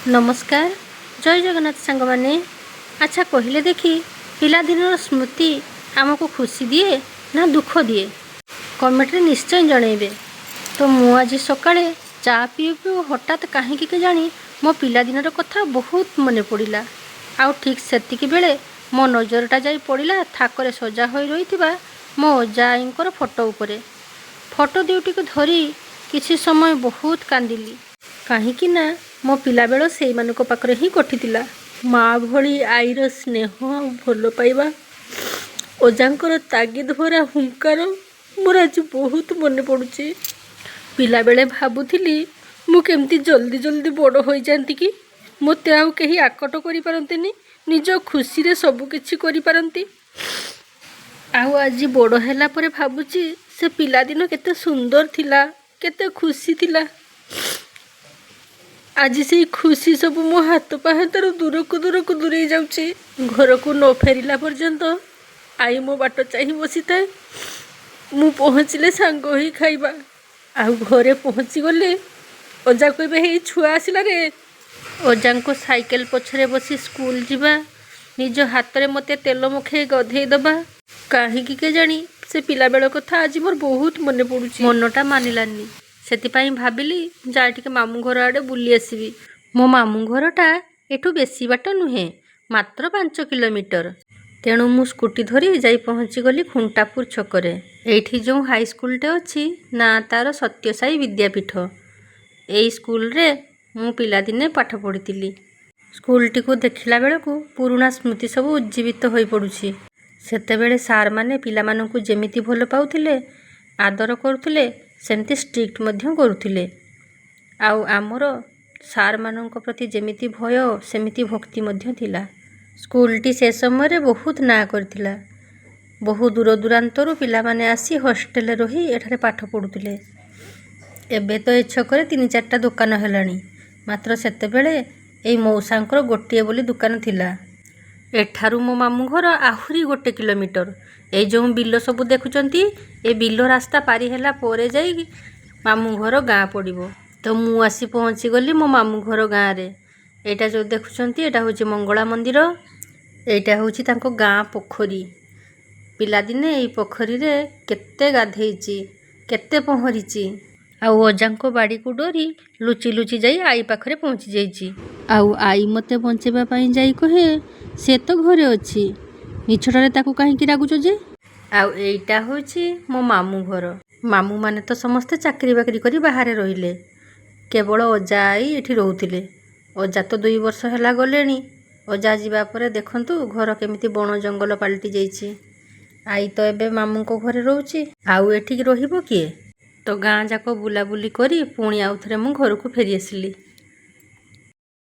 नमस्कार जय जगन्नाथ सांग माने। अच्छा कहले देखी पिलादिनर स्मृति आमको खुशी दिए ना दुख दिए कमेंट रे निश्चय जनइबे। तो मु आज सकाळे चा पीऊ पीऊ हठात कहीं के जानी मो पिलादिनर कथा बहुत मन पड़ा। आउ ठीक सेतिकी बेले मो नजरटा जाई पड़ा थाकरे सजा हो रही मो अजाईंकर फोटो उपरे। फोटो दुईटी को धरी किसी समय बहुत कांदिली कहीं ना मो पिला बेल से पाखरे ही कटिला। माँ भली आईर स्नेह भल पाइबा अजांकर तागिद भरा हुंकार मोर आज बहुत मन पड़ुची। पिला बेले भाबुथिली मु केमती जल्दी जल्दी बड़ हो जाती कि मते आउ कहीं आकट करि पारंतिनी, निज खुशी रे सब किछि करि पारंती। आउ आज बड़ हैला परे भाबुची से पिला दिन केते सुंदर थिला, केते खुशी थिला। आज से खुशी सब मो हाथ पाहातर दूर को दूरे जाउची। घर को न फेरिला पर्यंत आई मो बाट चाही बसी थाए। मु पहुँचले सांग ही खाइबा। आउ घरे पहुँची गले अजा कहबे हे छुआ आसिला रे। अजा को साइकेल पछरे बसी स्कूल जीवा, निज हाथ रे मते तेल मुखे गधेई दबा। कहीं के जानी से पिला बेल कथा आज मोर बहुत मन पड़ुची। मनटा मानिलानी सेतिपाई भाबिली जा टिके मामू घर आड़े बुली आसबि। मो मामू घरटा एठू बेसी बाट नुहे, मात्र 5 किलोमीटर। तेणु मु स्कूटी धरी जाई पहुँची गली खुंटापुर छकरे। एठी जो हाई स्कूलटे अच्छी ना तार सत्यसाई विद्यापीठ। एई स्कूल रे मु पिलादिने पाठ पढ़ी। स्कूलटी को देखिला बेलकु पुराना स्मृति सब उज्जीवित हो पड़ुछि। सेतेबेले सार माने पिला मानकु जेमिति भल पाउथिले, आदर करुथिले, सेमती स्ट्रिक्ट मध्य करुथिले। आउ आमर सार मानक प्रति जेमिति भय सेमिति भक्ति मध्य थिला। स्कूलटी से समय रे बहुत ना करथिला। बहु दूर दूरांतरु पिला माने आसी हॉस्टेल रही एठारे पाठ पढ़ुथिले। एबे तो ए छकरे 3-4टा दुकान हेलानी, मात्र सेतेबेले एई मौसांकर गोटिए बोली दुकान थिला। एठारू मो मामू घर आहुरी 1 किलोमीटर। ए जो बिल सब देखुचंती ए बिल रास्ता पारी हैला पोरे जाई मामू घर गाँ पड़िबो। तो मु आसी पहुँची गली मो मामू घर गाँ रे। एटा जो देखुचंती एटा होची मंगला मंदिर, एटा होची तांको गाँ पोखरी। पिलादिने एई पोखरी रे केते गाधेइची, केते पहरिची। आउ अजांको बाड़ी को डोरी लुचि लुचि जाई आई पाखरे पहुँची जाइची। आउ आई मते बंचेबा पाई जाई कहे से तो घरे अछि, मिछटारे ताकू काहे कि रागुचो जे। आउ एइटा होची मो मामू घर। मामू माने तो समस्ते चाकरी बाकरी करी बाहरे रहिले, केवल अजा आई एठी रहउथिले। अजा तो 2 वर्ष हैला गलेनी। अजा जीवा परे देखंतु घर केमिति बण जंगल पाल्टी जाइछि। आई तो एबे मामू को घरे रहउछि। आउ एठी रहिबो किए। तो गाँ जाको बुलाबुली करी पुणी आउ थरे मु घर को फेरी आसिली।